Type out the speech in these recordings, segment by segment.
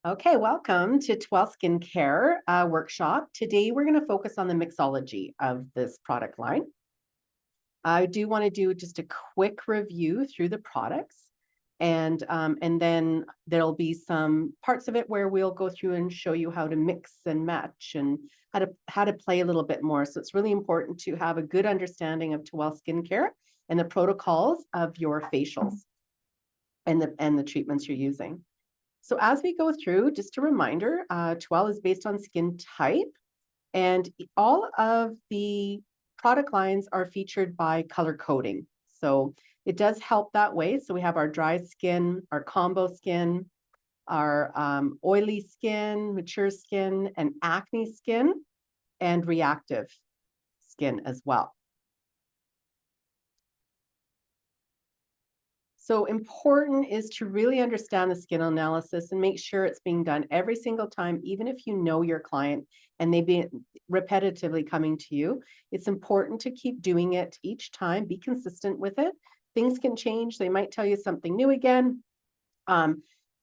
Okay, welcome to Tuel Skincare workshop. Today we're going to focus on the mixology of this product line. I do want to do just a quick review through the products, and then there'll be some parts of it where we'll go through and show you how to mix and match and how to play a little bit more. So it's really important to have a good understanding of Tuel Skincare and the protocols of your facials and the treatments you're using. So as we go through, just a reminder, Tuel is based on skin type, and all of the product lines are featured by color coding. So it does help that way. So we have our dry skin, our combo skin, our oily skin, mature skin, and acne skin, and reactive skin as well. So important is to really understand the skin analysis and make sure it's being done every single time, even if you know your client and they've been repetitively coming to you. It's important to keep doing it each time, be consistent with it. Things can change. They might tell you something new again.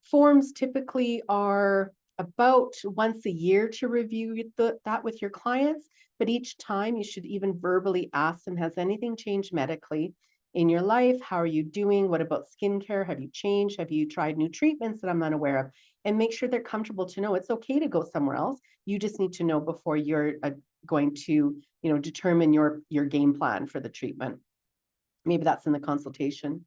Forms typically are about once a year to review that with your clients, but each time you should even verbally ask them, has anything changed medically in your life? How are you doing? What about skincare? Have you changed? Have you tried new treatments that I'm not aware of? And make sure they're comfortable to know it's okay to go somewhere else. You just need to know before you're going to, determine your game plan for the treatment. Maybe that's in the consultation.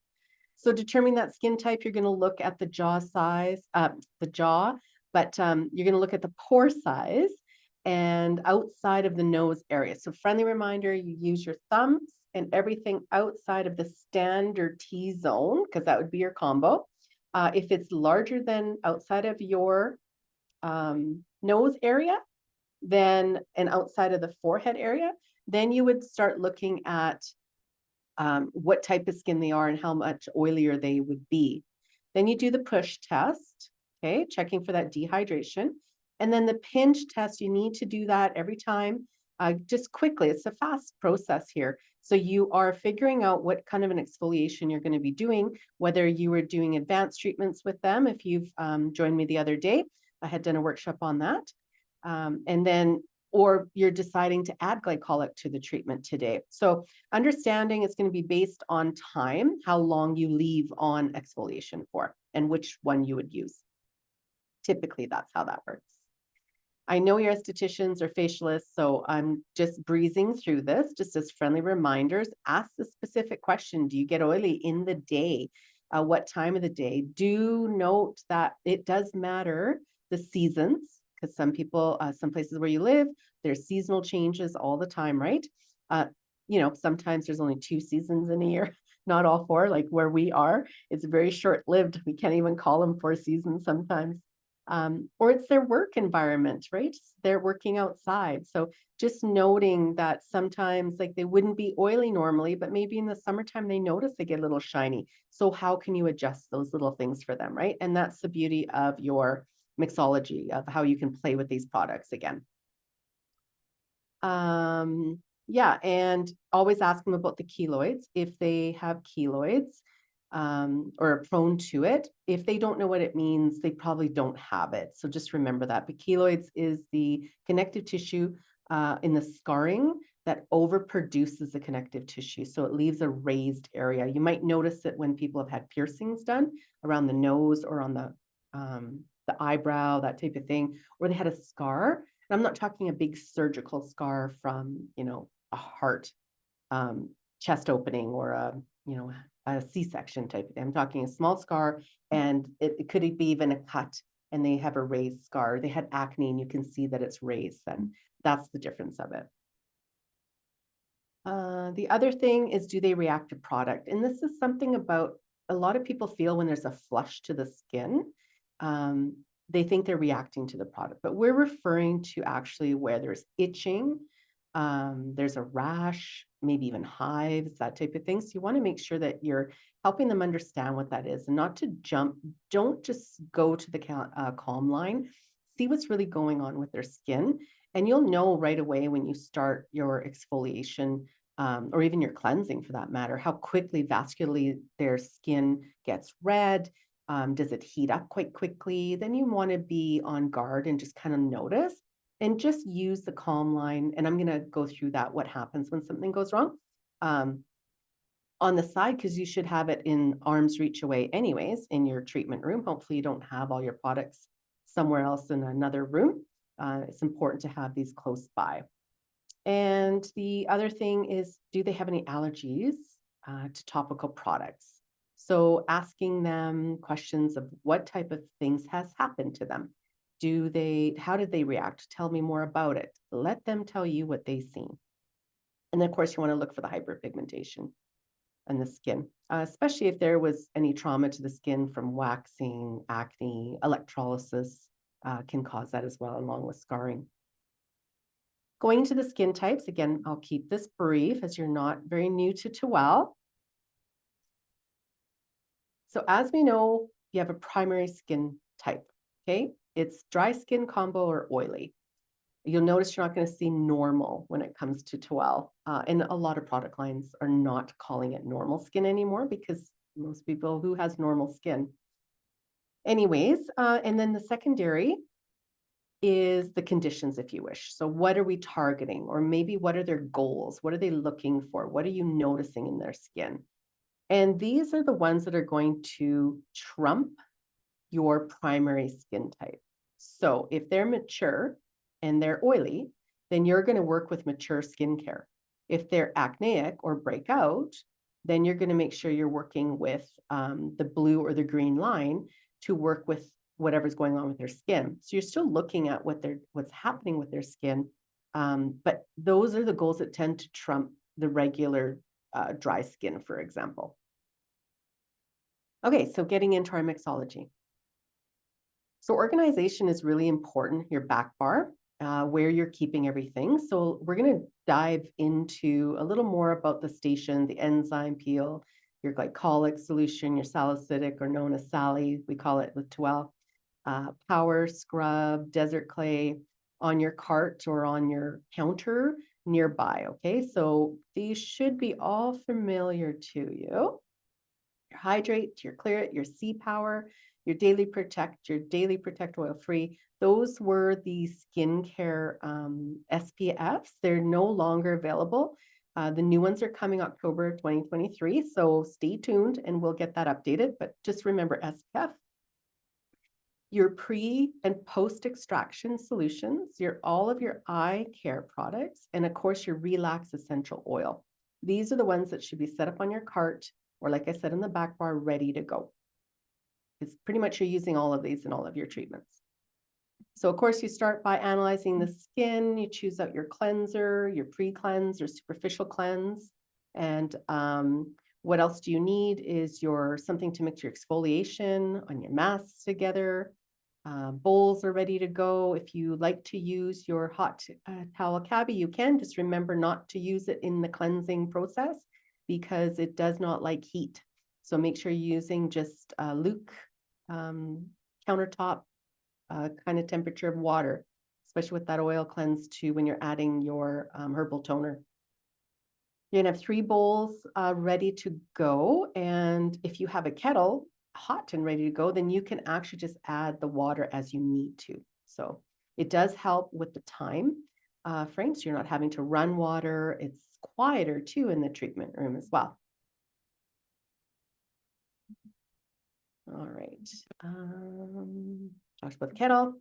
So determining that skin type, you're going to look at the jaw size, but you're going to look at the pore size and outside of the nose area. So friendly reminder, you use your thumbs and everything outside of the standard T-zone, because that would be your combo. If it's larger than outside of your nose area, then and outside of the forehead area, then you would start looking at what type of skin they are and how much oilier they would be. Then you do the push test, okay, checking for that dehydration. And then the pinch test, you need to do that every time, just quickly. It's a fast process here. So you are figuring out what kind of an exfoliation you're going to be doing, whether you were doing advanced treatments with them. If you've joined me the other day, I had done a workshop on that. And then or you're deciding to add glycolic to the treatment today. So understanding it's going to be based on time, how long you leave on exfoliation for, and which one you would use. Typically, that's how that works. I know you're estheticians or facialists, so I'm just breezing through this, just as friendly reminders. Ask the specific question. Do you get oily in the day? What time of the day? Do note that it does matter the seasons, because some people, some places where you live, there's seasonal changes all the time, right? Sometimes there's only 2 seasons in a year, not all 4, like where we are. It's very short-lived. We can't even call them 4 seasons sometimes. Or it's their work environment, right? They're working outside. So just noting that sometimes like they wouldn't be oily normally, but maybe in the summertime they notice they get a little shiny. So how can you adjust those little things for them, right? And that's the beauty of your mixology, of how you can play with these products again. Yeah, and always ask them about the keloids if they have keloids or are prone to it. If they don't know what it means, they probably don't have it. So just remember that. But keloids is the connective tissue in the scarring that overproduces the connective tissue. So it leaves a raised area. You might notice it when people have had piercings done around the nose or on the eyebrow, that type of thing, or they had a scar. And I'm not talking a big surgical scar from, a heart chest opening or a C-section type of thing. I'm talking a small scar, and it could be even a cut, and they have a raised scar. They had acne, and you can see that it's raised. Then that's the difference of it. The other thing is, do they react to product? And this is something about a lot of people feel when there's a flush to the skin, they think they're reacting to the product, but we're referring to actually where there's itching, there's a rash, maybe even hives, that type of thing. So you want to make sure that you're helping them understand what that is and not to jump. Don't just go to the calm line. See what's really going on with their skin. And you'll know right away when you start your exfoliation or even your cleansing for that matter, how quickly vascularly their skin gets red, Does it heat up quite quickly? Then you want to be on guard and just kind of notice and just use the calm line. And I'm going to go through that, what happens when something goes wrong. On the side, because you should have it in arm's reach away anyways in your treatment room. Hopefully you don't have all your products somewhere else in another room. It's important to have these close by. And the other thing is, do they have any allergies to topical products? So asking them questions of what type of things has happened to them. How did they react? Tell me more about it. Let them tell you what they've seen. And then of course you want to look for the hyperpigmentation and the skin, especially if there was any trauma to the skin from waxing, acne, electrolysis can cause that as well, along with scarring. Going to the skin types, again, I'll keep this brief as you're not very new to Tuel. So as we know, you have a primary skin type, okay? It's dry skin, combo, or oily. You'll notice you're not going to see normal when it comes to Tuel. And a lot of product lines are not calling it normal skin anymore because most people who has normal skin. Anyways, and then the secondary is the conditions, if you wish. So what are we targeting? Or maybe what are their goals? What are they looking for? What are you noticing in their skin? And these are the ones that are going to trump your primary skin type. So if they're mature and they're oily, then you're going to work with mature skincare. If they're acneic or breakout, then you're going to make sure you're working with the blue or the green line to work with whatever's going on with their skin. So you're still looking at what's happening with their skin, but those are the goals that tend to trump the regular dry skin, for example. Okay, so getting into our mixology. So organization is really important, your back bar, where you're keeping everything. So we're going to dive into a little more about the station, the enzyme peel, your glycolic solution, your salicylic, or known as Sally, we call it with Tuel, power, scrub, desert clay on your cart or on your counter nearby, okay? So these should be all familiar to you. Your hydrate, your clear it, your C power, your daily protect oil free. Those were the skincare SPFs. They're no longer available. The new ones are coming October 2023. So stay tuned and we'll get that updated. But just remember SPF, your pre and post extraction solutions, all of your eye care products, and of course your Relax essential oil. These are the ones that should be set up on your cart, or like I said, in the back bar, ready to go. It's pretty much you're using all of these in all of your treatments. So of course you start by analyzing the skin, you choose out your cleanser, your pre-cleanse or superficial cleanse. And what else do you need is something to mix your exfoliation on your masks together. Bowls are ready to go. If you like to use your hot towel cabbie, you can. Just remember not to use it in the cleansing process because it does not like heat. So make sure you're using just luke countertop kind of temperature of water, especially with that oil cleanse too when you're adding your herbal toner. You're gonna have 3 bowls ready to go. And if you have a kettle hot and ready to go, then you can actually just add the water as you need to. So it does help with the time frame, so you're not having to run water. It's quieter too in the treatment room as well. All right. Talked about the kettle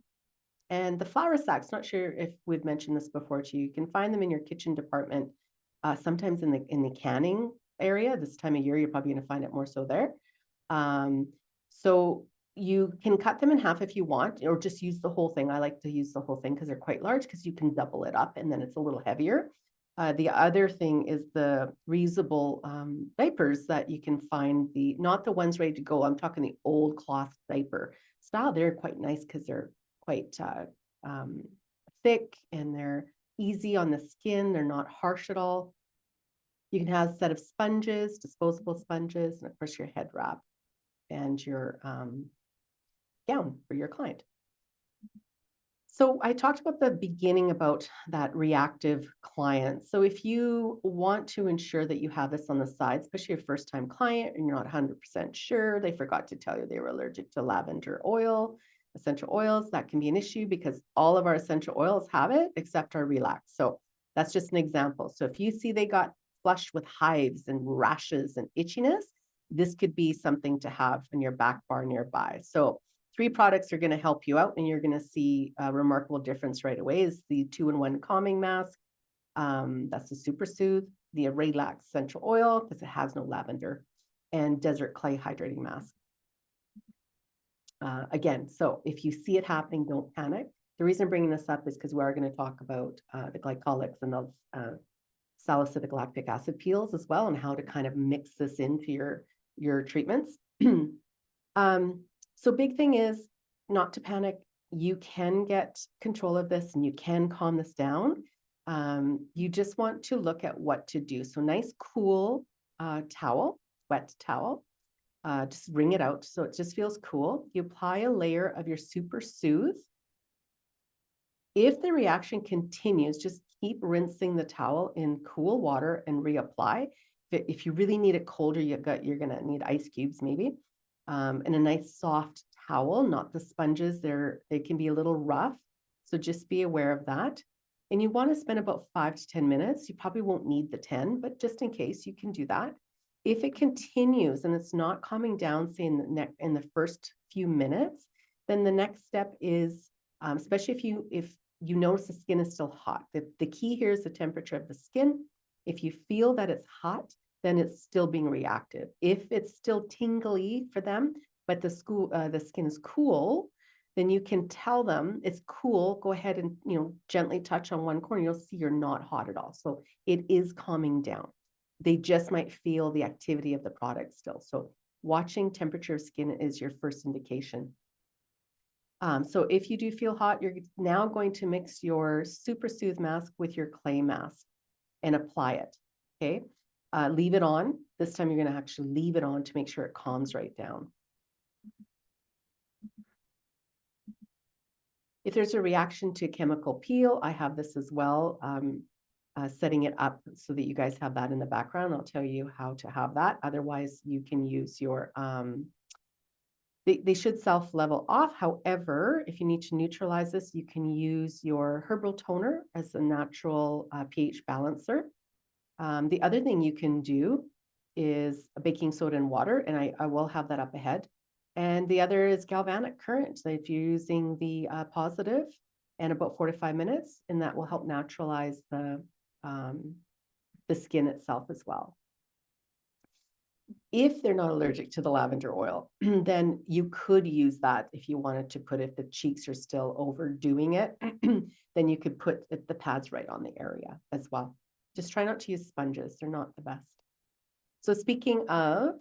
and the flour sacks. Not sure if we've mentioned this before to you. You can find them in your kitchen department, sometimes in the canning area. This time of year, you're probably going to find it more so there. So you can cut them in half if you want, or just use the whole thing. I like to use the whole thing because they're quite large, because you can double it up and then it's a little heavier. The other thing is the reusable diapers that you can find, not the ones ready to go. I'm talking the old cloth diaper style. They're quite nice because they're quite thick and they're easy on the skin. They're not harsh at all. You can have a set of sponges, disposable sponges, and of course your head wrap and your gown for your client. So I talked about the beginning about that reactive client. So if you want to ensure that you have this on the side, especially your first time client and you're not 100% sure, they forgot to tell you they were allergic to lavender oil, essential oils, that can be an issue because all of our essential oils have it except our relax. So that's just an example. So if you see they got flushed with hives and rashes and itchiness, this could be something to have in your back bar nearby. So 3 products are going to help you out, and you're going to see a remarkable difference right away. Is the 2-in-1 calming mask. That's the Super Soothe, the Relax essential oil because it has no lavender, and Desert Clay hydrating mask. Again, so if you see it happening, don't panic. The reason I'm bringing this up is because we are going to talk about the glycolics and those salicylic lactic acid peels as well, and how to kind of mix this into your treatments. So big thing is not to panic. You can get control of this and you can calm this down. You just want to look at what to do. So nice, cool towel, wet towel. Just wring it out so it just feels cool. You apply a layer of your Super Soothe. If the reaction continues, just keep rinsing the towel in cool water and reapply. If you really need it colder, you're going to need ice cubes maybe. And a nice soft towel, not the sponges. They can be a little rough. So just be aware of that. And you want to spend about 5 to 10 minutes. You probably won't need the 10, but just in case, you can do that. If it continues and it's not calming down, say in the first few minutes, then the next step is, especially if you notice the skin is still hot. The key here is the temperature of the skin. If you feel that it's hot, then it's still being reactive. If it's still tingly for them, but the skin is cool, then you can tell them it's cool. Go ahead and gently touch on one corner. You'll see you're not hot at all. So it is calming down. They just might feel the activity of the product still. So watching temperature of skin is your first indication. So if you do feel hot, you're now going to mix your Super Soothe mask with your clay mask and apply it. Okay. Leave it on. This time you're going to actually leave it on to make sure it calms right down. If there's a reaction to chemical peel, I have this as well, setting it up so that you guys have that in the background. I'll tell you how to have that. Otherwise, you can use your, they should self-level off. However, if you need to neutralize this, you can use your herbal toner as a natural pH balancer. The other thing you can do is baking soda and water, and I will have that up ahead. And the other is galvanic current. So if you're using the positive and about 4 to 5 minutes, and that will help neutralize the skin itself as well. If they're not allergic to the lavender oil, then you could use that if you wanted to put, if the cheeks are still overdoing it, then you could put the pads right on the area as well. Just try not to use sponges. They're not the best. So speaking of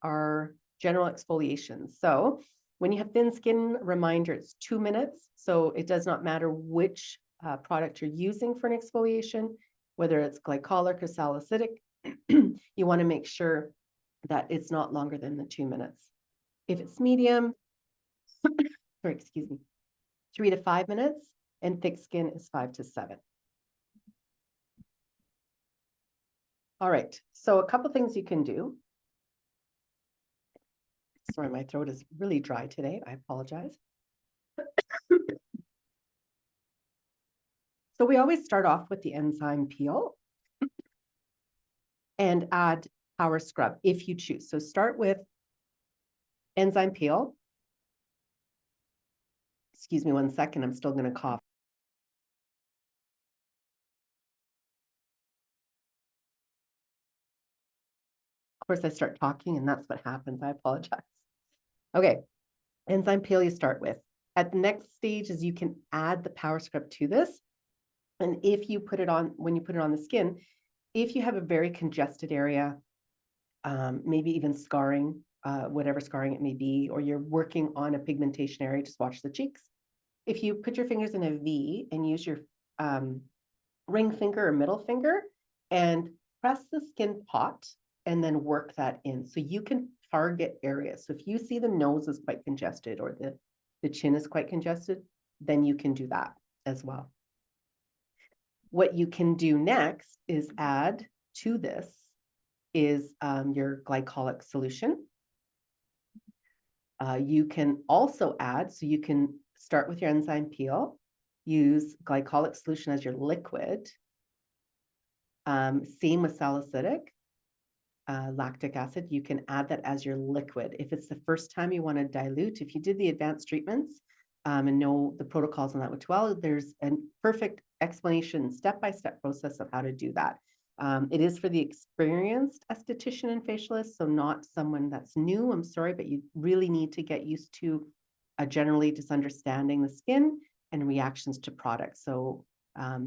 our general exfoliation. So when you have thin skin, reminder, it's 2 minutes. So it does not matter which product you're using for an exfoliation, whether it's glycolic or salicylic, you want to make sure that it's not longer than the 2 minutes. If it's medium, or excuse me, 3 to 5 minutes, and thick skin is 5 to 7. All right, so a couple things you can do. Sorry, my throat is really dry today. I apologize. So we always start off with the enzyme peel and add power scrub if you choose. So start with enzyme peel. Excuse me 1 second, I'm still going to cough. Of course, I start talking and that's what happens. I apologize. Okay, enzyme peel you start with. At the next stage is you can add the power scrub to this. And if you put it on, when you put it on the skin, if you have a very congested area, maybe even scarring, whatever scarring it may be, or you're working on a pigmentation area, just watch the cheeks. If you put your fingers in a V and use your ring finger or middle finger and press the skin pot and then work that in. So you can target areas. So if you see the nose is quite congested or the chin is quite congested, then you can do that as well. What you can do next is add to this is your glycolic solution. You can also add, so you can start with your enzyme peel, use glycolic solution as your liquid. Same with salicylic. Lactic acid, you can add that as your liquid. If it's the first time you want to dilute, if you did the advanced treatments and know the protocols on that with Tuel, there's a perfect explanation, step-by-step process of how to do that. It is for the experienced esthetician and facialist, so not someone that's new. I'm sorry, but you really need to get used to generally just understanding the skin and reactions to products. So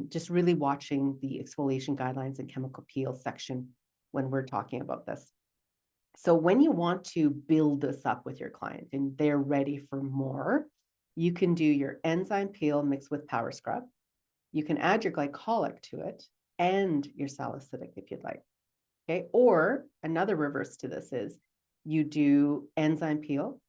just really watching the exfoliation guidelines and chemical peel section when we're talking about this. So when you want to build this up with your client and they're ready for more, you can do your enzyme peel mixed with power scrub. You can add your glycolic to it and your salicylic if you'd like. Okay. Or another reverse to this is you do enzyme peel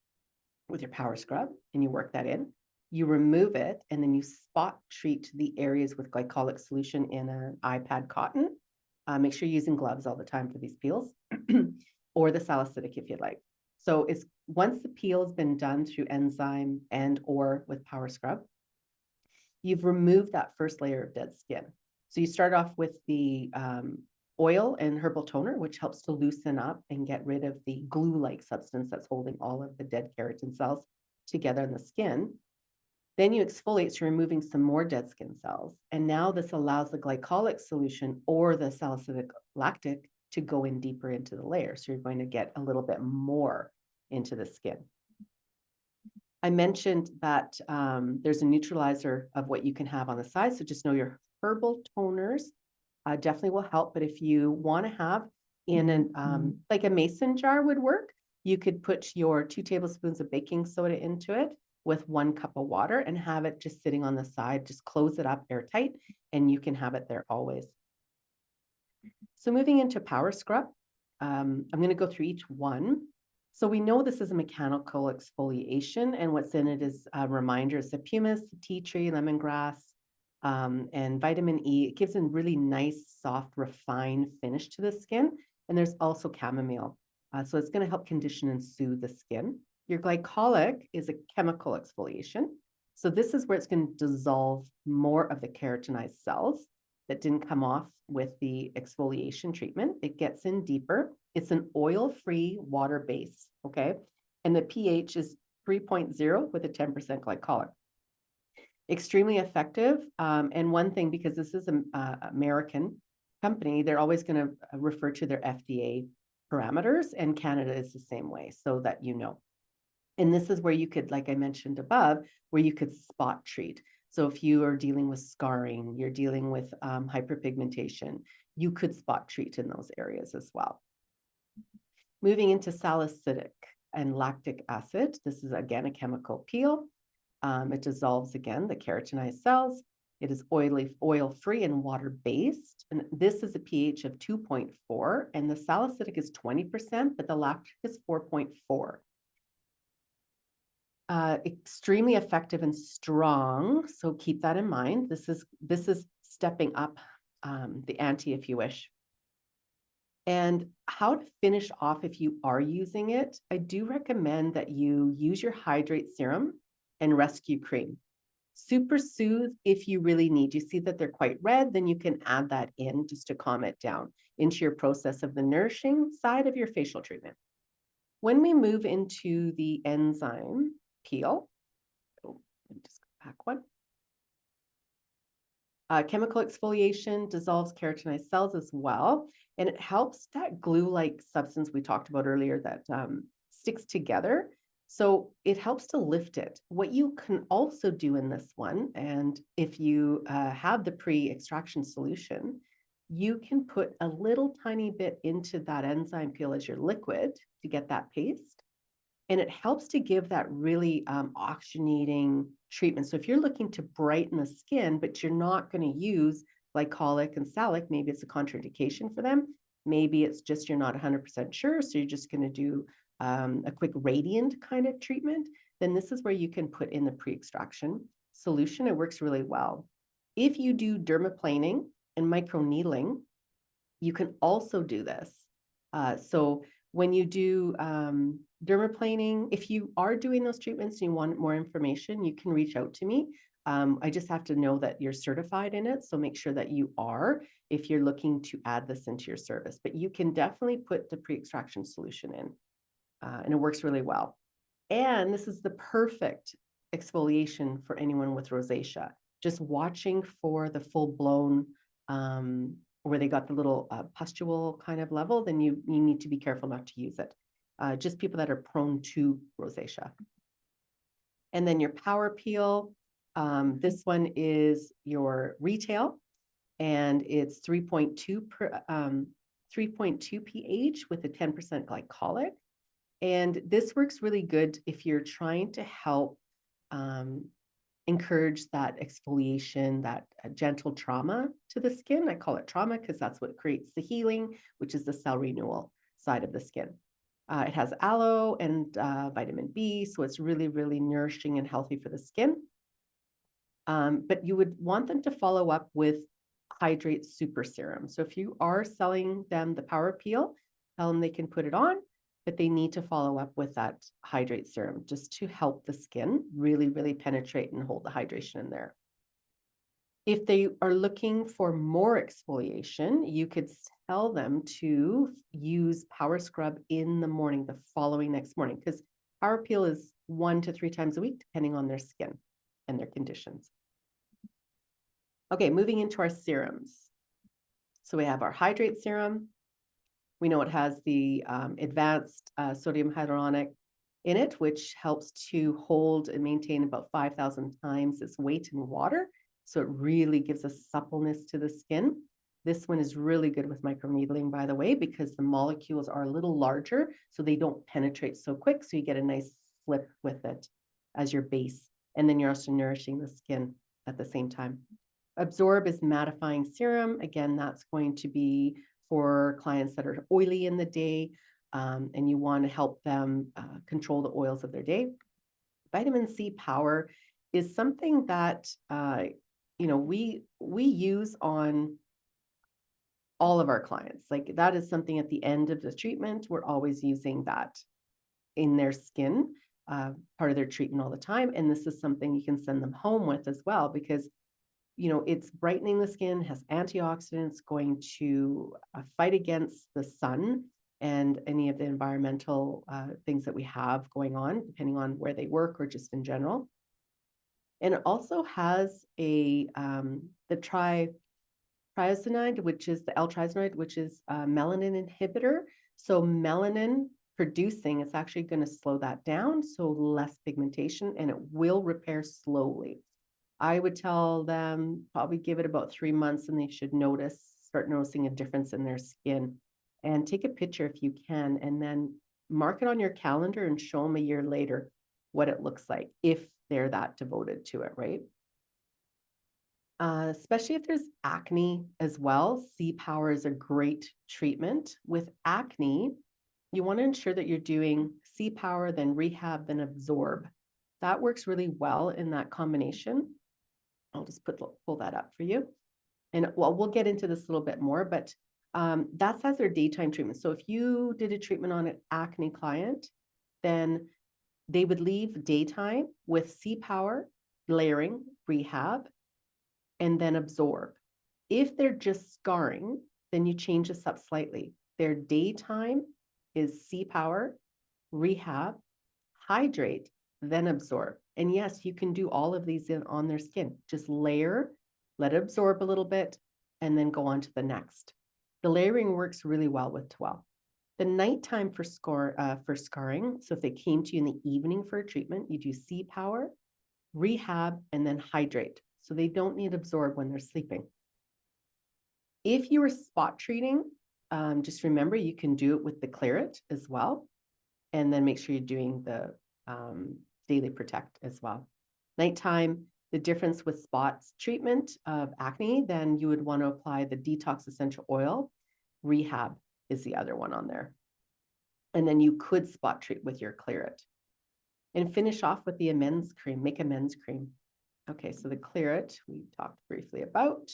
with your power scrub and you work that in. You remove it and then you spot treat the areas with glycolic solution in an iPad cotton. Make sure you're using gloves all the time for these peels or the salicylic if you'd like. So it's once the peel has been done through enzyme and or with power scrub, you've removed that first layer of dead skin. So you start off with the oil and herbal toner, which helps to loosen up and get rid of the glue-like substance that's holding all of the dead keratin cells together in the skin. Then you exfoliate, so you're removing some more dead skin cells. And now this allows the glycolic solution or the salicylic lactic to go in deeper into the layer. So you're going to get a little bit more into the skin. I mentioned that there's a neutralizer of what you can have on the side. So just know your herbal toners definitely will help. But if you want to have in an like a mason jar would work, you could put your 2 tablespoons of baking soda into it with 1 cup of water and have it just sitting on the side. Just close it up airtight and you can have it there always. So moving into power scrub, I'm going to go through each one. So we know this is a mechanical exfoliation and what's in it is reminders of pumice, tea tree, lemongrass, and vitamin E. It gives a really nice, soft, refined finish to the skin. And there's also chamomile. So it's going to help condition and soothe the skin. Your glycolic is a chemical exfoliation. So this is where it's going to dissolve more of the keratinized cells that didn't come off with the exfoliation treatment. It gets in deeper. It's an oil-free water base, okay? And the pH is 3.0 with a 10% glycolic. Extremely effective. And one thing, because this is an American company, they're always going to refer to their FDA parameters, and Canada is the same way, so that you know. And this is where you could, like I mentioned above, where you could spot treat. So if you are dealing with scarring, you're dealing with hyperpigmentation, you could spot treat in those areas as well. Moving into salicylic and lactic acid, this is again a chemical peel. It dissolves again the keratinized cells. It is oil-free and water-based. And this is a pH of 2.4, and the salicylic is 20%, but the lactic is 4.4. Extremely effective and strong. So keep that in mind. This is stepping up the ante, if you wish. And how to finish off if you are using it, I do recommend that you use your hydrate serum and rescue cream. Super soothe if you really need. You see that they're quite red, then you can add that in just to calm it down into your process of the nourishing side of your facial treatment. When we move into the enzyme peel, let me just go back one. Chemical exfoliation dissolves keratinized cells as well, and it helps that glue-like substance we talked about earlier that sticks together. So it helps to lift it. What you can also do in this one, and if you have the pre-extraction solution, you can put a little tiny bit into that enzyme peel as your liquid to get that paste. And it helps to give that really oxygenating treatment. So if you're looking to brighten the skin, but you're not going to use glycolic and salic, maybe it's a contraindication for them. Maybe it's just you're not 100% sure, so you're just going to do a quick radiant kind of treatment. Then this is where you can put in the pre-extraction solution, it works really well. If you do dermaplaning and microneedling, you can also do this. So when you do dermaplaning, if you are doing those treatments and you want more information, you can reach out to me. I just have to know that you're certified in it. So make sure that you are if you're looking to add this into your service. But you can definitely put the pre-extraction solution in, and it works really well. And this is the perfect exfoliation for anyone with rosacea. Just watching for the full-blown where they got the little pustule kind of level, then you need to be careful not to use it. Just people that are prone to rosacea. And then your power peel. This one is your retail, and it's 3.2 pH with a 10% glycolic. And this works really good if you're trying to help encourage that exfoliation, that gentle trauma to the skin. I call it trauma because that's what creates the healing, which is the cell renewal side of the skin. It has aloe and vitamin B, so it's really, really nourishing and healthy for the skin. But you would want them to follow up with Hydrate Super Serum. So if you are selling them the Power Peel, tell them they can put it on, but they need to follow up with that Hydrate Serum just to help the skin really, really penetrate and hold the hydration in there. If they are looking for more exfoliation, you could tell them to use Power Scrub in the morning, the following next morning, because Power Peel is 1 to 3 times a week, depending on their skin and their conditions. Okay, moving into our serums. So we have our Hydrate Serum. We know it has the advanced sodium hyaluronic in it, which helps to hold and maintain about 5,000 times its weight in water. So it really gives a suppleness to the skin. This one is really good with microneedling, by the way, because the molecules are a little larger, so they don't penetrate so quick. So you get a nice slip with it as your base. And then you're also nourishing the skin at the same time. Absorb is mattifying serum. Again, that's going to be for clients that are oily in the day, and you want to help them control the oils of their day. Vitamin C Power is something that we use on all of our clients. Like that is something at the end of the treatment, we're always using that in their skin, part of their treatment all the time. And this is something you can send them home with as well, because it's brightening the skin, has antioxidants, going to fight against the sun and any of the environmental things that we have going on, depending on where they work or just in general. And it also has the triazonide, which is the L-triazonide, which is a melanin inhibitor. So melanin producing, it's actually going to slow that down, so less pigmentation, and it will repair slowly. I would tell them probably give it about 3 months and they should start noticing a difference in their skin. And take a picture if you can, and then mark it on your calendar and show them a year later what it looks like if they're that devoted to it, right? Especially if there's acne as well, C-Power is a great treatment. With acne, you want to ensure that you're doing C-Power, then rehab, then absorb. That works really well in that combination. I'll just pull that up for you. And we'll get into this a little bit more, but that's as their daytime treatment. So if you did a treatment on an acne client, then they would leave daytime with C-Power, layering, rehab, and then absorb. If they're just scarring, then you change this up slightly. Their daytime is C-Power, rehab, hydrate, then absorb. And yes, you can do all of these on their skin. Just layer, let it absorb a little bit, and then go on to the next. The layering works really well with Tuel. The nighttime for scarring, so if they came to you in the evening for a treatment, you do C-Power, rehab, and then hydrate. So they don't need absorb when they're sleeping. If you were spot treating, just remember you can do it with the Claret as well. And then make sure you're doing the Daily Protect as well. Nighttime, the difference with spots treatment of acne, then you would want to apply the Detox Essential Oil. Rehab is the other one on there. And then you could spot treat with your Claret. And finish off with the amends cream, make amends cream. Okay, so the Clear It we talked briefly about.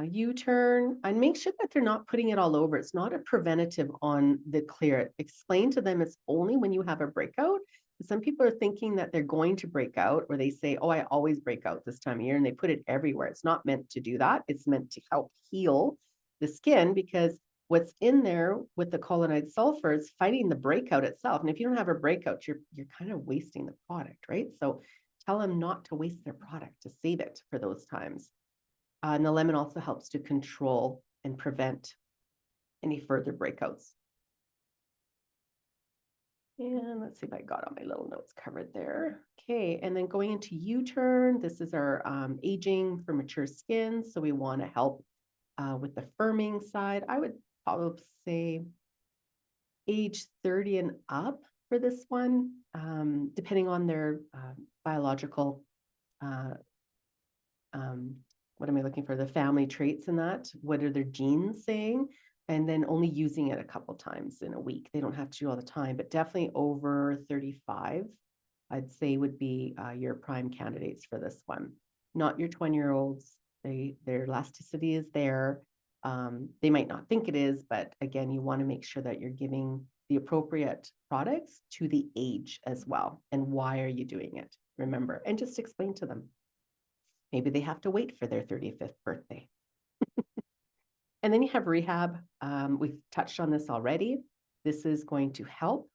U-turn, and make sure that they're not putting it all over. It's not a preventative on the Clear It. Explain to them it's only when you have a breakout. Some people are thinking that they're going to break out, or they say, oh, I always break out this time of year, and they put it everywhere. It's not meant to do that. It's meant to help heal the skin, because what's in there with the colloidal sulfur is fighting the breakout itself. And if you don't have a breakout, you're kind of wasting the product, right? So tell them not to waste their product, to save it for those times. And the lemon also helps to control and prevent any further breakouts. And let's see if I got all my little notes covered there. Okay, and then going into U-turn, this is our aging for mature skin. So we want to help with the firming side. I would probably say age 30 and up for this one, depending on their biological what am I looking for? The family traits in that. What are their genes saying? And then only using it a couple times in a week. They don't have to do all the time, but definitely over 35, I'd say would be your prime candidates for this one. Not your 20-year-olds. Their elasticity is there. They might not think it is, but again, you want to make sure that you're giving the appropriate products to the age as well. And why are you doing it? Remember, and just explain to them. Maybe they have to wait for their 35th birthday. And then you have rehab. We've touched on this already. This is going to help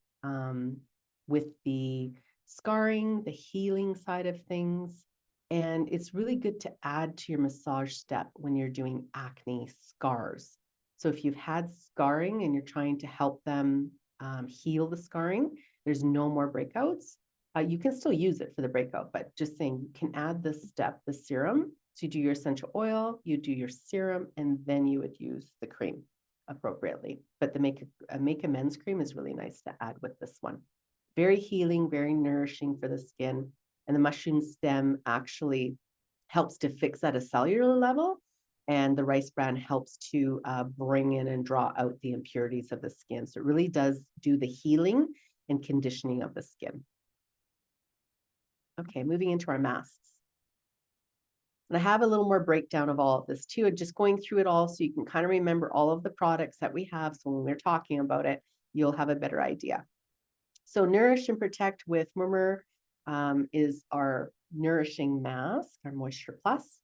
with the scarring, the healing side of things. And it's really good to add to your massage step when you're doing acne scars. So if you've had scarring and you're trying to help them heal the scarring, there's no more breakouts. You can still use it for the breakout, but just saying you can add this step, the serum. So you do your essential oil, you do your serum, and then you would use the cream appropriately. But the Make Amends cream is really nice to add with this one. Very healing, very nourishing for the skin. And the mushroom stem actually helps to fix at a cellular level. And the rice bran helps to bring in and draw out the impurities of the skin. So it really does do the healing and conditioning of the skin. Okay, moving into our masks. And I have a little more breakdown of all of this too, and just going through it all so you can kind of remember all of the products that we have. So when we're talking about it, you'll have a better idea. So Nourish and Protect with Murmur is our nourishing mask, our Moisture Plus.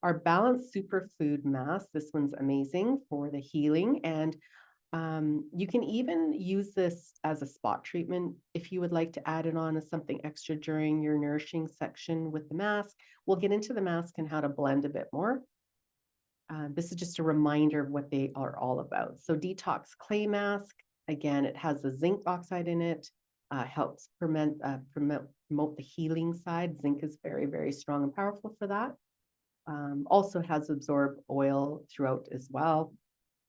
Our Balanced Superfood Mask, this one's amazing for the healing, and you can even use this as a spot treatment if you would like to add it on as something extra during your nourishing section with the mask. We'll get into the mask and how to blend a bit more. This is just a reminder of what they are all about. So Detox Clay Mask, again, it has a zinc oxide in it, helps promote the healing side. Zinc is very, very strong and powerful for that. Also has absorbed oil throughout as well.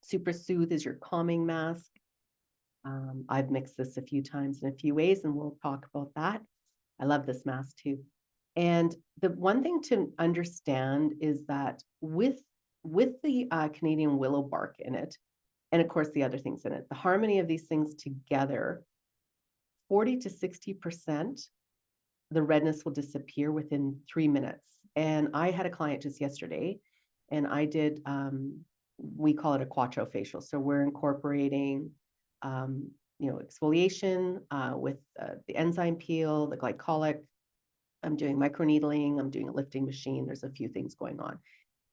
Super Soothe is your calming mask. I've mixed this a few times in a few ways, and we'll talk about that. I love this mask too. And the one thing to understand is that with the Canadian willow bark in it, and of course the other things in it, the harmony of these things together, 40 to 60%, the redness will disappear within 3 minutes. And I had a client just yesterday, and I did we call it a quattro facial. So we're incorporating, exfoliation with the enzyme peel, the glycolic. I'm doing microneedling. I'm doing a lifting machine. There's a few things going on.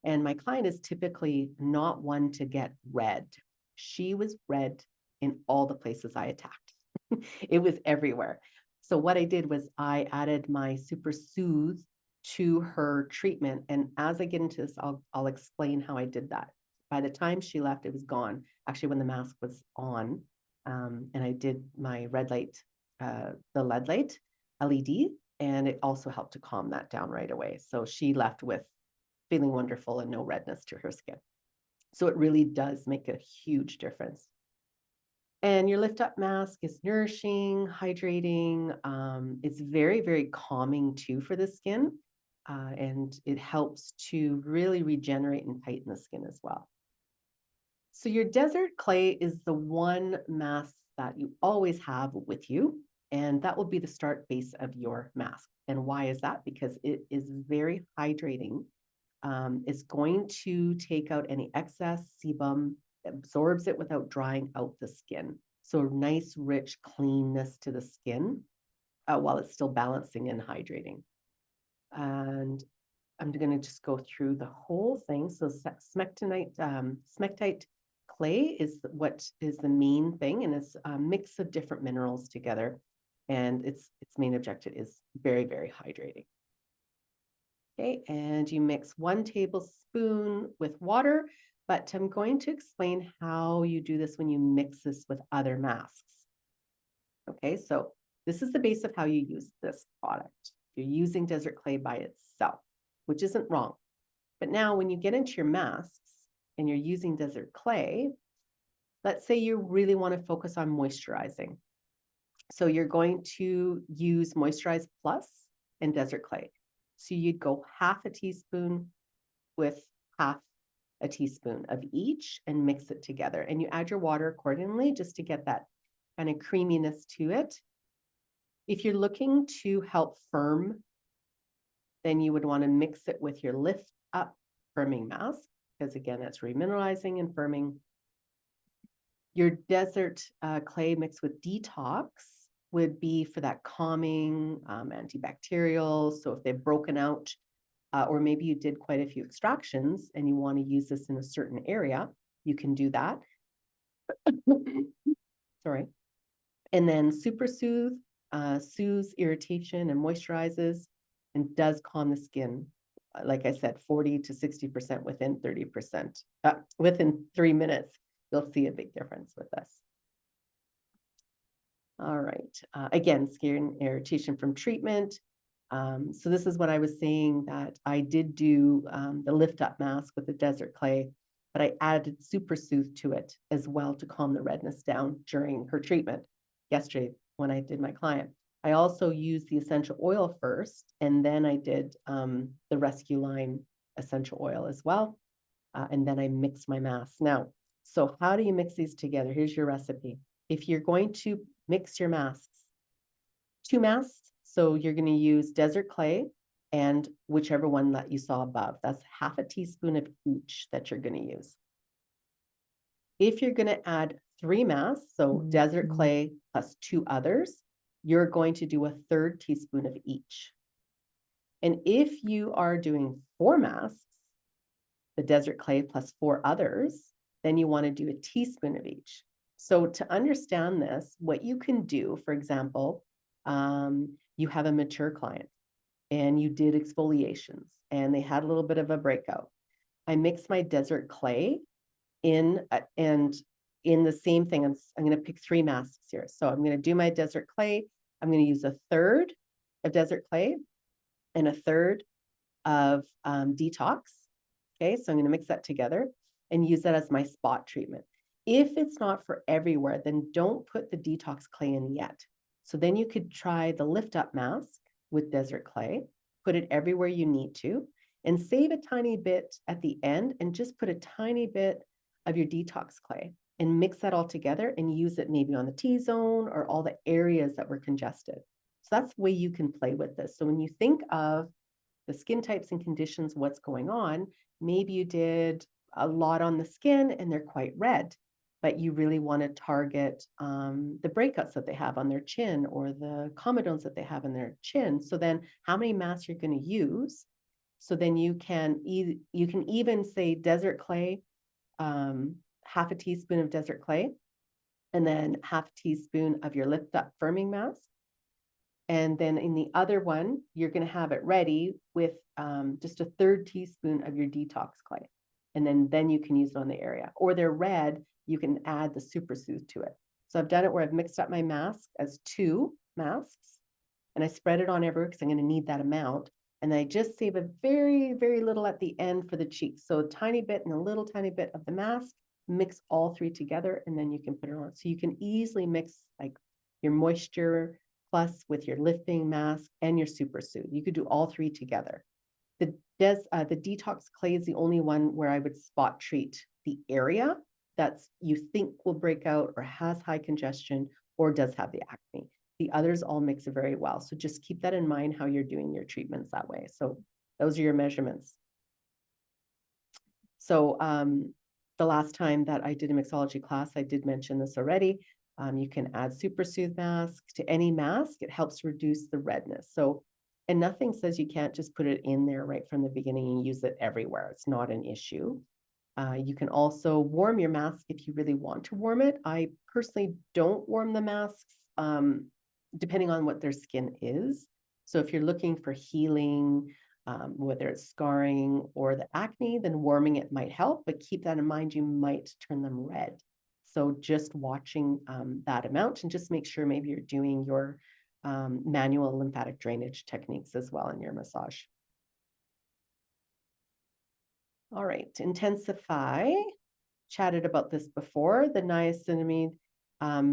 And my client is typically not one to get red. She was red in all the places I attacked. It was everywhere. So what I did was I added my Super Soothe to her treatment. And as I get into this, I'll explain how I did that. By the time she left, it was gone. Actually, when the mask was on, and I did my red light, the LED light, LED, and it also helped to calm that down right away. So she left with feeling wonderful and no redness to her skin. So it really does make a huge difference. And your lift up mask is nourishing, hydrating. It's very, very calming too for the skin. And it helps to really regenerate and tighten the skin as well. So your desert clay is the one mask that you always have with you. And that will be the start base of your mask. And why is that? Because it is very hydrating. It's going to take out any excess sebum, absorbs it without drying out the skin. So nice, rich cleanness to the skin while it's still balancing and hydrating. And I'm going to just go through the whole thing. So smectite clay is what is the main thing, and it's a mix of different minerals together. And its main objective is very, very hydrating. Okay, and you mix 1 tablespoon with water, but I'm going to explain how you do this when you mix this with other masks. Okay, so this is the base of how you use this product. You're using desert clay by itself, which isn't wrong. But now when you get into your masks and you're using desert clay, let's say you really want to focus on moisturizing. So you're going to use Moisturize Plus and desert clay. So you'd go half a teaspoon with half a teaspoon of each and mix it together. And you add your water accordingly just to get that kind of creaminess to it. If you're looking to help firm, then you would want to mix it with your Lift Up firming mask, because again, that's remineralizing and firming. Your desert clay mixed with detox would be for that calming, antibacterial. So if they've broken out, or maybe you did quite a few extractions and you want to use this in a certain area, you can do that. Sorry. And then Super Soothe soothes irritation and moisturizes and does calm the skin. Like I said, 40 to 60% within 30%. Within 3 minutes, you'll see a big difference with this. All right. Again, skin irritation from treatment. So this is what I was saying, that I did do the Lift Up mask with the desert clay, but I added Super Soothe to it as well to calm the redness down during her treatment yesterday when I did my client. I also used the essential oil first, and then I did the Rescue Line essential oil as well. And then I mixed my mask. Now, so how do you mix these together? Here's your recipe. If you're going to mix your masks, 2 masks, so you're going to use desert clay and whichever one that you saw above. That's half a teaspoon of each that you're going to use. If you're going to add 3 masks, so desert clay plus 2 others, you're going to do a 1/3 teaspoon of each. And if you are doing 4 masks, the desert clay plus 4 others, then you want to do a teaspoon of each. So to understand this, what you can do, for example, you have a mature client and you did exfoliations and they had a little bit of a breakout. I mixed my desert clay in and in the same thing. I'm going to pick 3 masks here. So I'm going to do my desert clay. I'm going to use a 1/3 of desert clay and a 1/3 of detox. Okay, so I'm going to mix that together and use that as my spot treatment. If it's not for everywhere, then don't put the detox clay in yet. So then you could try the Lift Up mask with desert clay, put it everywhere you need to, and save a tiny bit at the end and just put a tiny bit of your detox clay and mix that all together and use it maybe on the T-zone or all the areas that were congested. So that's the way you can play with this. So when you think of the skin types and conditions, what's going on, maybe you did a lot on the skin and they're quite red, but you really want to target the breakouts that they have on their chin or the comedones that they have in their chin. So then how many masks you're going to use? So then you can even say desert clay, half a teaspoon of desert clay, and then half a teaspoon of your Lift Up firming mask. And then in the other one, you're going to have it ready with just a 1/3 teaspoon of your detox clay. And then you can use it on the area. Or they're red, you can add the Super Soothe to it. So I've done it where I've mixed up my mask as 2 masks. And I spread it on everywhere because I'm going to need that amount. And I just save a very, very little at the end for the cheeks. So a tiny bit and a little tiny bit of the mask, mix all 3 together, and then you can put it on. So you can easily mix like your moisture plus with your lifting mask and your Super Soothe. You could do all 3 together. The detox clay is the only one where I would spot treat the area that's you think will break out or has high congestion or does have the acne. The others all mix very well. So just keep that in mind how you're doing your treatments that way. So those are your measurements. So the last time that I did a mixology class, I did mention this already. You can add Super Soothe mask to any mask. It helps reduce the redness. So, and nothing says you can't just put it in there right from the beginning and use it everywhere. It's not an issue. You can also warm your mask if you really want to warm it. I personally don't warm the masks, depending on what their skin is. So if you're looking for healing, whether it's scarring or the acne, then warming it might help, but keep that in mind, you might turn them red. So just watching that amount, and just make sure maybe you're doing your manual lymphatic drainage techniques as well in your massage. All right, intensify. Chatted about this before. The niacinamide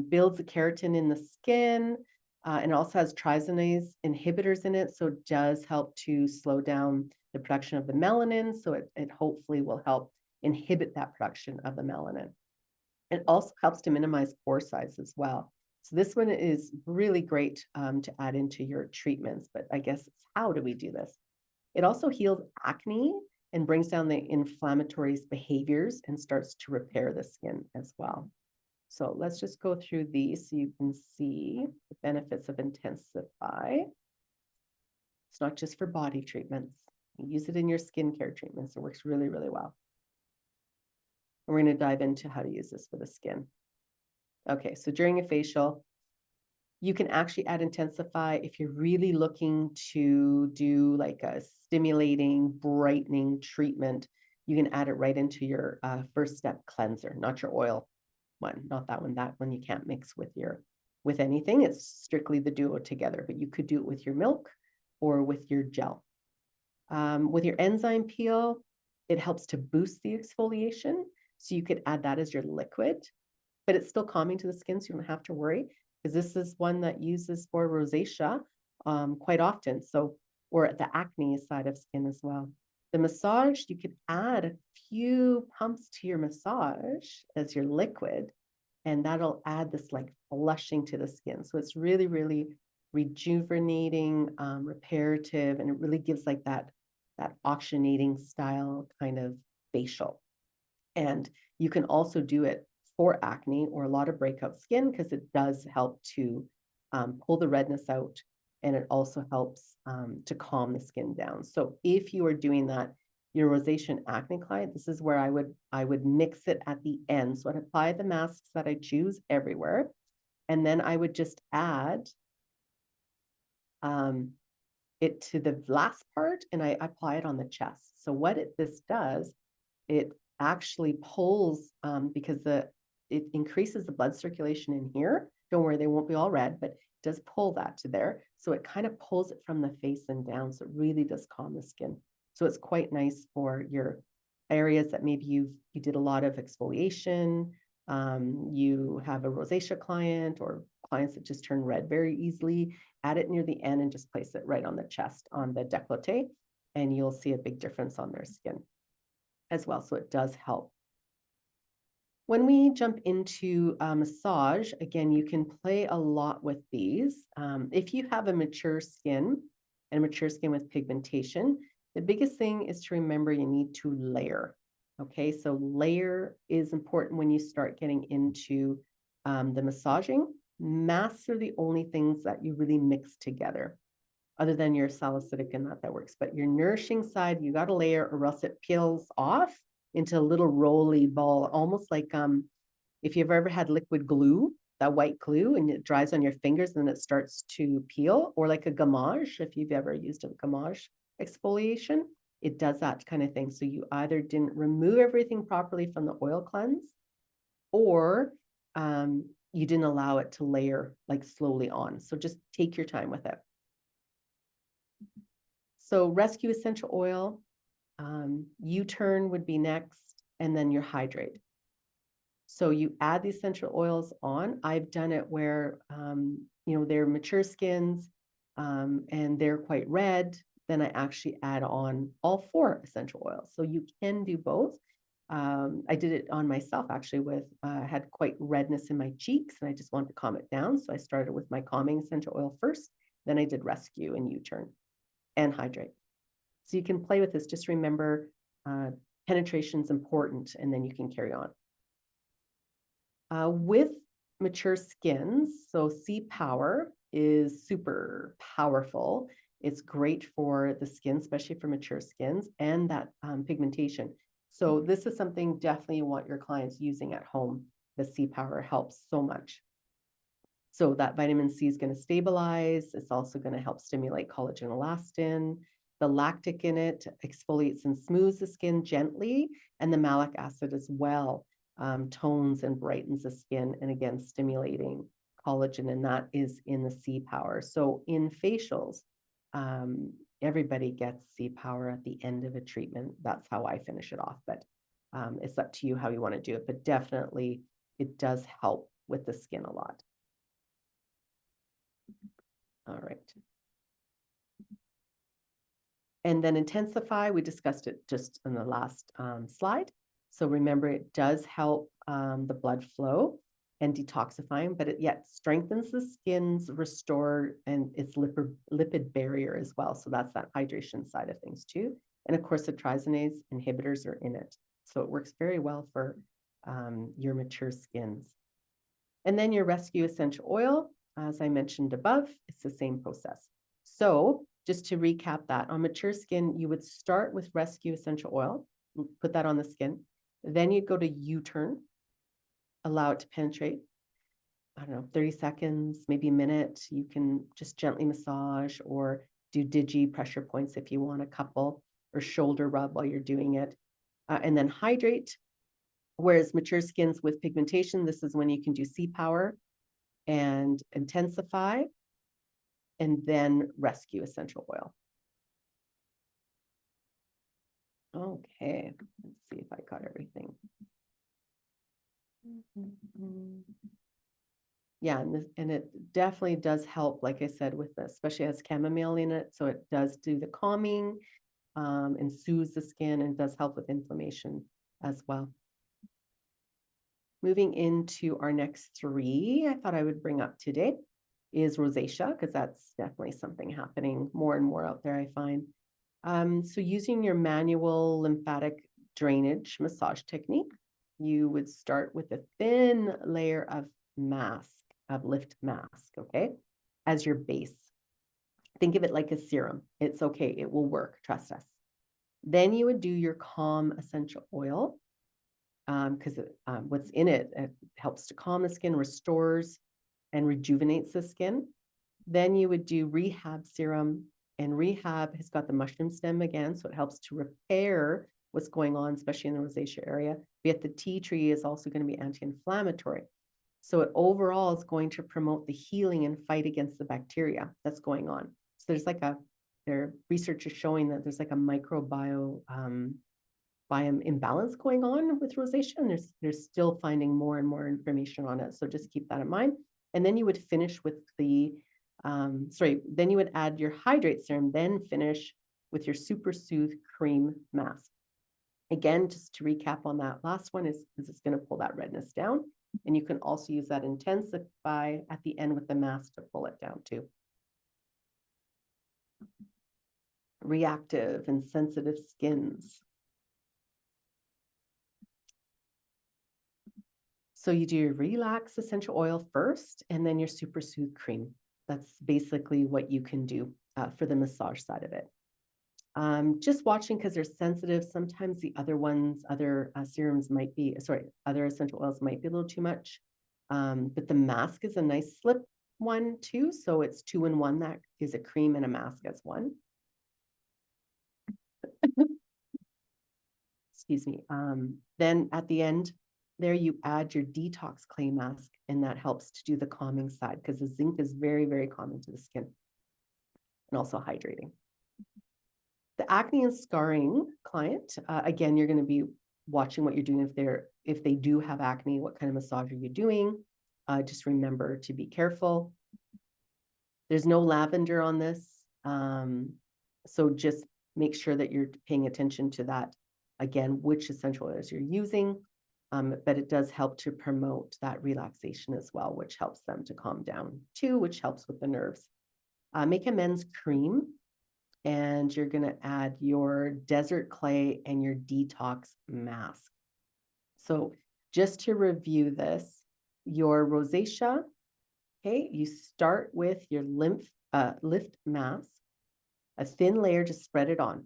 builds the keratin in the skin, and also has trisinase inhibitors in it, so it does help to slow down the production of the melanin. So it hopefully will help inhibit that production of the melanin. It also helps to minimize pore size as well. So this one is really great to add into your treatments, but I guess it's how do we do this? It also heals acne and brings down the inflammatory behaviors and starts to repair the skin as well. So let's just go through these so you can see the benefits of Intensify. It's not just for body treatments. You use it in your skincare treatments. It works really, really well. And we're going to dive into how to use this for the skin. Okay, so during a facial, you can actually add Intensify if you're really looking to do like a stimulating, brightening treatment. You can add it right into your first step cleanser, not your oil one, not that one. That one you can't mix with anything. It's strictly the duo together, but you could do it with your milk or with your gel. With your enzyme peel, it helps to boost the exfoliation. So you could add that as your liquid, but it's still calming to the skin, so you don't have to worry, because this is one that uses for rosacea quite often. So, or the acne side of skin as well. The massage, you could add a few pumps to your massage as your liquid, and that'll add this like flushing to the skin. So it's really, really rejuvenating, reparative, and it really gives like that oxygenating style kind of facial. And you can also do it for acne or a lot of breakout skin, because it does help to pull the redness out, and it also helps to calm the skin down. So if you are doing that, your rosacea and acne client, this is where I would mix it at the end. So I'd apply the masks that I choose everywhere, and then I would just add it to the last part, and I apply it on the chest. So what this does, it actually pulls because it increases the blood circulation in here. Don't worry, they won't be all red, but it does pull that to there. So it kind of pulls it from the face and down. So it really does calm the skin. So it's quite nice for your areas that maybe you did a lot of exfoliation, you have a rosacea client or clients that just turn red very easily. Add it near the end and just place it right on the chest, on the décolleté, and you'll see a big difference on their skin as well. So it does help. When we jump into massage, again, you can play a lot with these. If you have a mature skin and mature skin with pigmentation, the biggest thing is to remember you need to layer. Okay, so layer is important when you start getting into the massaging. Masks are the only things that you really mix together, other than your salicylic and that works. But your nourishing side, you got to layer, or else it peels off into a little roly ball, almost like if you've ever had liquid glue, that white glue, and it dries on your fingers and then it starts to peel, or like a gommage, if you've ever used a gommage exfoliation, it does that kind of thing. So you either didn't remove everything properly from the oil cleanse, or you didn't allow it to layer like slowly on. So just take your time with it. So rescue essential oil, U-turn would be next, and then your hydrate. So you add the essential oils on. I've done it where, they're mature skins and they're quite red. Then I actually add on all 4 essential oils. So you can do both. I did it on myself actually with, I had quite redness in my cheeks and I just wanted to calm it down. So I started with my calming essential oil first, then I did rescue and U-turn and hydrate. So you can play with this. Just remember, penetration is important and then you can carry on. With mature skins, so C Power is super powerful. It's great for the skin, especially for mature skins, and that pigmentation. So this is something definitely you want your clients using at home. The C Power helps so much. So that vitamin C is going to stabilize. It's also going to help stimulate collagen elastin. The lactic in it exfoliates and smooths the skin gently, and the malic acid as well tones and brightens the skin, and again, stimulating collagen, and that is in the C Power. So in facials, everybody gets C Power at the end of a treatment. That's how I finish it off, but it's up to you how you want to do it, but definitely it does help with the skin a lot. All right. And then intensify, we discussed it just in the last slide. So remember, it does help the blood flow and detoxifying, but it yet strengthens the skin's restore and its lipid barrier as well. So that's that hydration side of things too. And of course, the triazonase inhibitors are in it. So it works very well for your mature skins. And then your rescue essential oil, as I mentioned above, it's the same process. So just to recap that, on mature skin, you would start with rescue essential oil, put that on the skin. Then you'd go to U-turn, allow it to penetrate, I don't know, 30 seconds, maybe a minute. You can just gently massage or do digi pressure points if you want a couple, or shoulder rub while you're doing it. And then hydrate. Whereas mature skins with pigmentation, this is when you can do C Power and intensify, and then rescue essential oil. Okay, let's see if I got everything. Yeah, and it definitely does help, like I said, with this, especially has chamomile in it. So it does do the calming and soothes the skin, and does help with inflammation as well. Moving into our next three, I thought I would bring up today is rosacea, because that's definitely something happening more and more out there, I find. So using your manual lymphatic drainage massage technique, you would start with a thin layer of lift mask, okay, as your base. Think of it like a serum. It's okay. It will work. Trust us. Then you would do your calm essential oil, because what's in it, it helps to calm the skin, restores and rejuvenates the skin. Then you would do rehab serum, and rehab has got the mushroom stem again, so it helps to repair what's going on, especially in the rosacea area. Yet the tea tree is also going to be anti-inflammatory. So it overall is going to promote the healing and fight against the bacteria that's going on. So there's like their research is showing that there's like a microbiome imbalance going on with rosacea, and they're still finding more and more information on it. So just keep that in mind. And then you would finish with the, then you would add your hydrate serum, then finish with your Super Soothe Cream Mask. Again, just to recap on that last one is it's going to pull that redness down. And you can also use that intensify at the end with the mask to pull it down too. Reactive and sensitive skins. So you do your relax essential oil first, and then your Super Soothe Cream. That's basically what you can do for the massage side of it. Just watching, because they're sensitive. Sometimes the other ones, other serums might be, other essential oils might be a little too much. But the mask is a nice slip one too. So it's 2-in-1. That is a cream and a mask as one. Excuse me. Then at the end, there you add your detox clay mask, and that helps to do the calming side, because the zinc is very, very calming to the skin and also hydrating. The acne and scarring client, again, you're going to be watching what you're doing. If they do have acne, what kind of massage are you doing? Just remember to be careful. There's no lavender on this, so just make sure that you're paying attention to that again, which essential oils you're using. But it does help to promote that relaxation as well, which helps them to calm down too, which helps with the nerves. Make a men's cream, and you're going to add your desert clay and your detox mask. So just to review this, your rosacea, okay, you start with your lift mask, a thin layer, just spread it on,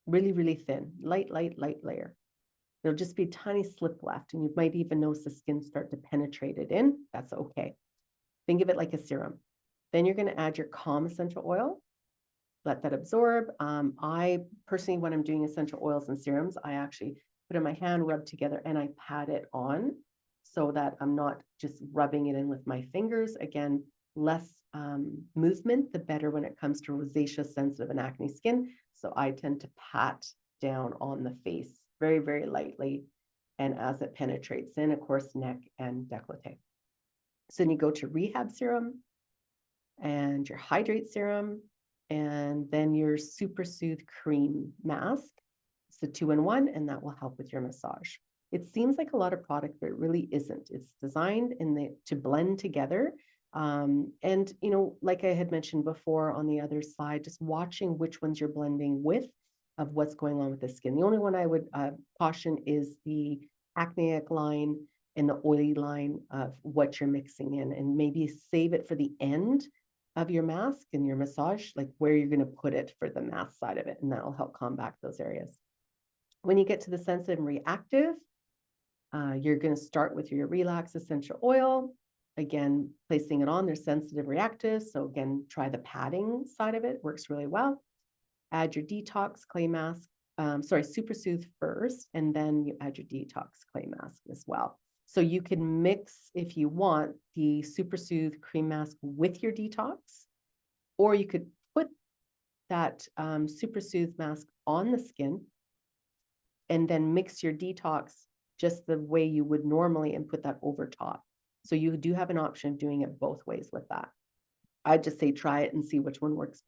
really, really thin, light layer. There'll just be a tiny slip left, and you might even notice the skin start to penetrate it in. That's okay. Think of it like a serum. Then you're going to add your calm essential oil. Let that absorb. I personally, when I'm doing essential oils and serums, I actually put it in my hand, rub together, and I pat it on so that I'm not just rubbing it in with my fingers. Again, less movement, the better when it comes to rosacea, sensitive, and acne skin. So I tend to pat down on the face very, very lightly. And as it penetrates in, of course, neck and décolleté. So then you go to rehab serum and your hydrate serum, and then your super soothe cream mask. It's the 2-in-1, and that will help with your massage. It seems like a lot of product, but it really isn't. It's designed to blend together. And, you know, like I had mentioned before on the other slide, just watching which ones you're blending with of what's going on with the skin. The only one I would caution is the acneic line and the oily line of what you're mixing in, and maybe save it for the end of your mask and your massage, like where you're going to put it for the mask side of it, and that'll help combat those areas. When you get to the sensitive and reactive, you're going to start with your relax essential oil. Again, placing it on, there's sensitive reactive. So again, try the padding side of it, works really well. Add your detox clay mask, super soothe first, and then you add your detox clay mask as well. So you can mix, if you want, the super soothe cream mask with your detox, or you could put that super soothe mask on the skin and then mix your detox just the way you would normally and put that over top. So you do have an option of doing it both ways with that. I'd just say try it and see which one works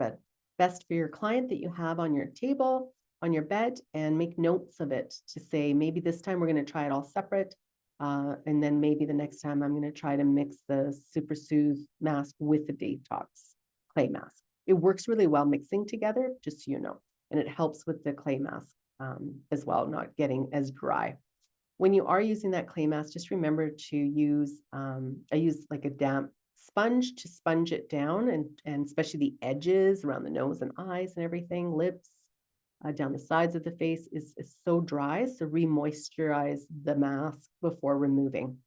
best for your client that you have on your table, on your bed, and make notes of it to say, maybe this time we're going to try it all separate. And then maybe the next time I'm going to try to mix the super soothe mask with the detox clay mask. It works really well mixing together, just so you know, and it helps with the clay mask as well, not getting as dry. When you are using that clay mask, just remember to use, I use like a damp sponge to sponge it down, and especially the edges around the nose and eyes and everything, lips, down the sides of the face is so dry. So re-moisturize the mask before removing.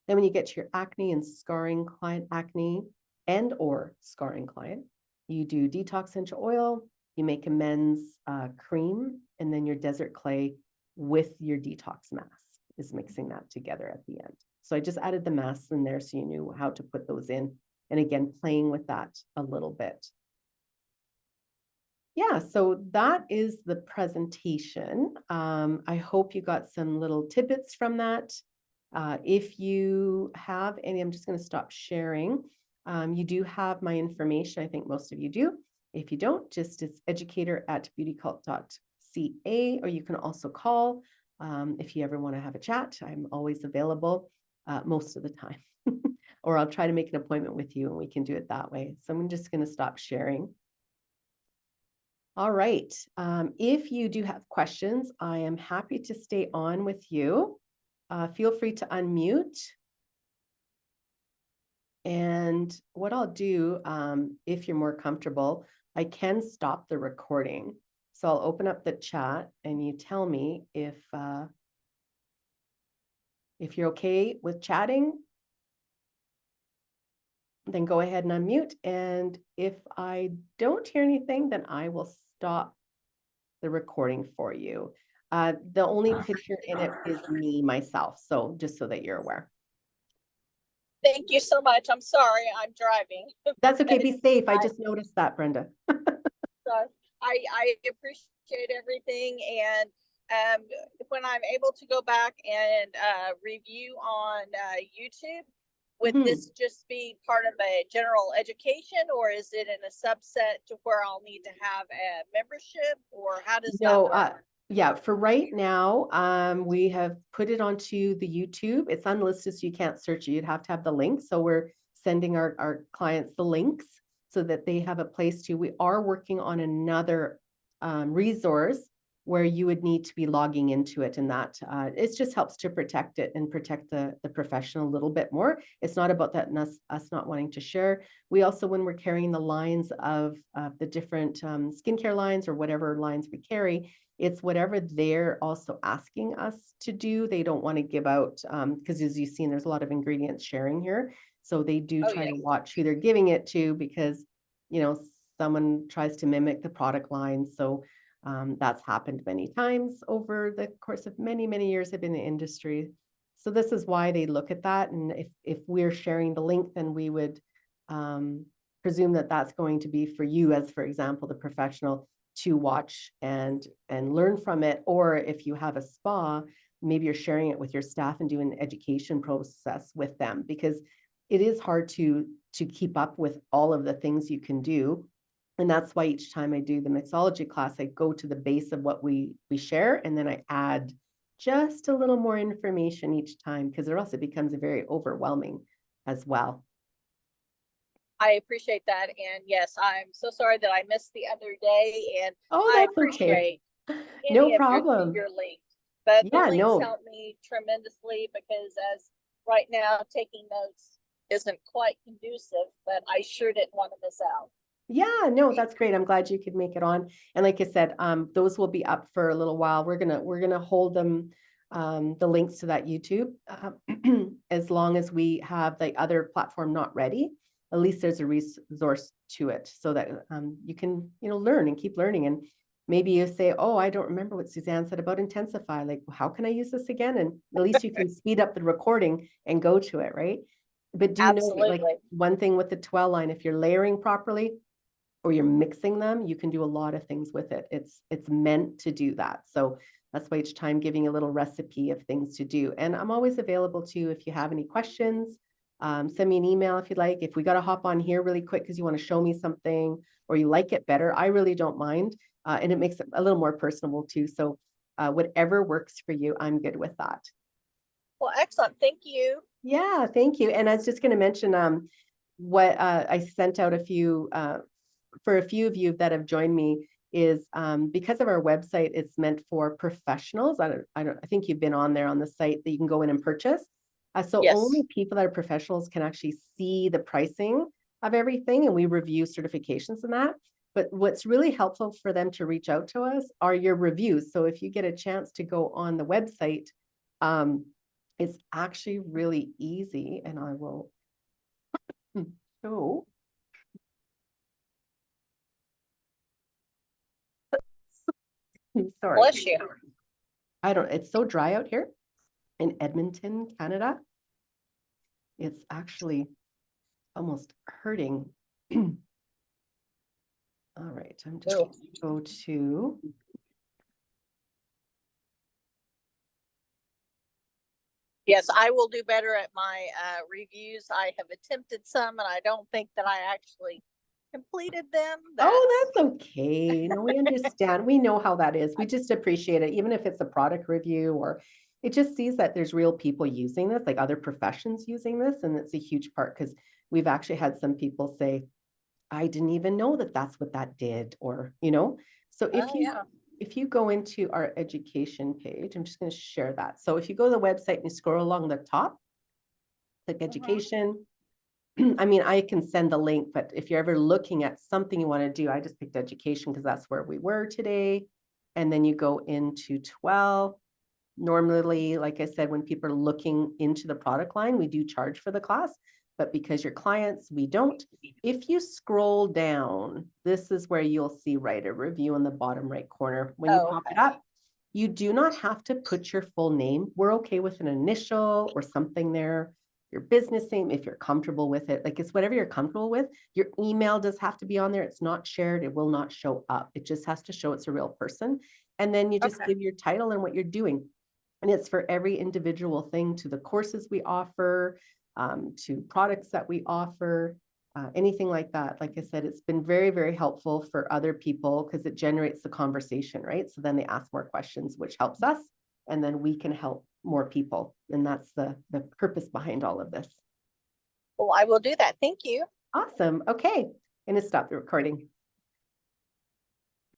Then when you get to your acne and scarring client, acne and or scarring client, you do detox essential oil, you make a men's cream, and then your desert clay with your detox mask is mixing that together at the end. So I just added the masks in there so you knew how to put those in. And again, playing with that a little bit. Yeah, so that is the presentation. I hope you got some little tidbits from that. If you have any, I'm just going to stop sharing. You do have my information. I think most of you do. If you don't, just it's educator@beautycult.ca, or you can also call if you ever want to have a chat. I'm always available most of the time, or I'll try to make an appointment with you and we can do it that way. So I'm just going to stop sharing. All right. If you do have questions, I am happy to stay on with you. Feel free to unmute. And what I'll do, if you're more comfortable, I can stop the recording. So I'll open up the chat and you tell me if you're okay with chatting, then go ahead and unmute. And if I don't hear anything, then I will stop the recording for you. The only picture in it is me, myself. So just so that you're aware. Thank you so much. I'm sorry, I'm driving. That's okay. Be safe. I just noticed that, Brenda. So I appreciate everything. And when I'm able to go back and review on YouTube, would this just be part of a general education, or is it in a subset to where I'll need to have a membership, or how does that work? Yeah, for right now, we have put it onto the YouTube. It's unlisted, so you can't search it. You'd have to have the link. So we're sending our clients the links so that they have a place to. We are working on another resource where you would need to be logging into it, and that it just helps to protect it and protect the professional a little bit more. It's not about that and us not wanting to share. We also, when we're carrying the lines of the different skincare lines or whatever lines we carry, it's whatever they're also asking us to do. They don't want to give out, because as you've seen, there's a lot of ingredients sharing here. So they do Oh, try yes. to watch who they're giving it to, because, you know, someone tries to mimic the product line. So that's happened many times over the course of many, many years I've been in the industry. So this is why they look at that. And if we're sharing the link, then we would presume that that's going to be for you as, for example, the professional to watch and learn from it. Or if you have a spa, maybe you're sharing it with your staff and doing an education process with them, because it is hard to keep up with all of the things you can do. And that's why each time I do the mixology class, I go to the base of what we share, and then I add just a little more information each time, because or else it becomes very overwhelming as well. I appreciate that. And yes, I'm so sorry that I missed the other day. And Oh, I that's okay. appreciate No any of problem. your links. But the Yeah, links no. help me tremendously because as right now taking notes isn't quite conducive, but I sure didn't want to miss out. Yeah, no, that's great. I'm glad you could make it on. And like I said, those will be up for a little while. We're gonna hold them, the links to that YouTube, as long as we have the other platform not ready. At least there's a resource to it, so that you can, you know, learn and keep learning. And maybe you say, "Oh, I don't remember what Suzanne said about Intensify. Like, how can I use this again?" And at least you can speed up the recording and go to it, right? But do know, like, Absolutely. one thing with the Tuel line, if you're layering properly, or you're mixing them, you can do a lot of things with it. It's meant to do that. So that's why each time giving a little recipe of things to do. And I'm always available to, if you have any questions, send me an email if you'd like. If we got to hop on here really quick because you want to show me something or you like it better, I really don't mind. And it makes it a little more personable too. So whatever works for you, I'm good with that. Well, excellent. Thank you. Yeah, thank you. And I was just going to mention what I sent out a few for a few of you that have joined me is because of our website, it's meant for professionals. I think you've been on there on the site that you can go in and purchase. So only Yes. people that are professionals can actually see the pricing of everything, and we review certifications and that. But what's really helpful for them to reach out to us are your reviews. So if you get a chance to go on the website, um, it's actually really easy, and I will show. Sorry. Bless you. It's so dry out here in Edmonton, Canada. It's actually almost hurting. All right, I'm just going to go to. Yes, I will do better at my reviews. I have attempted some and I don't think that I actually completed them. Oh, That's that's okay. No, we understand. We know how that is. We just appreciate it, even if it's a product review or it just sees that there's real people using this, like other professions using this. And it's a huge part because we've actually had some people say, I didn't even know that that's what that did, or, you know. So oh yeah. if you go into our education page, I'm just going to share that. So if you go to the website and you scroll along the top, click Mhm. education. I mean, I can send the link, but if you're ever looking at something you want to do, I just picked education because that's where we were today. And then you go into 12. Normally, like I said, when people are looking into the product line, we do charge for the class, but because you're clients, we don't. If you scroll down, this is where you'll see write a review in the bottom right corner. When you Oh, pop it okay. up, you do not have to put your full name. We're okay with an initial or something there, your business name, if you're comfortable with it. Like, it's whatever you're comfortable with. Your email does have to be on there. It's not shared. It will not show up. It just has to show it's a real person. And then you just Okay. give your title and what you're doing. And it's for every individual thing, to the courses we offer, to products that we offer. anything like that. Like I said, it's been very, very helpful for other people because it generates the conversation, right? So then they ask more questions, which helps us, and then we can help more people. And that's the purpose behind all of this. Well, I will do that. Thank you. Awesome. Okay. I'm going to stop the recording.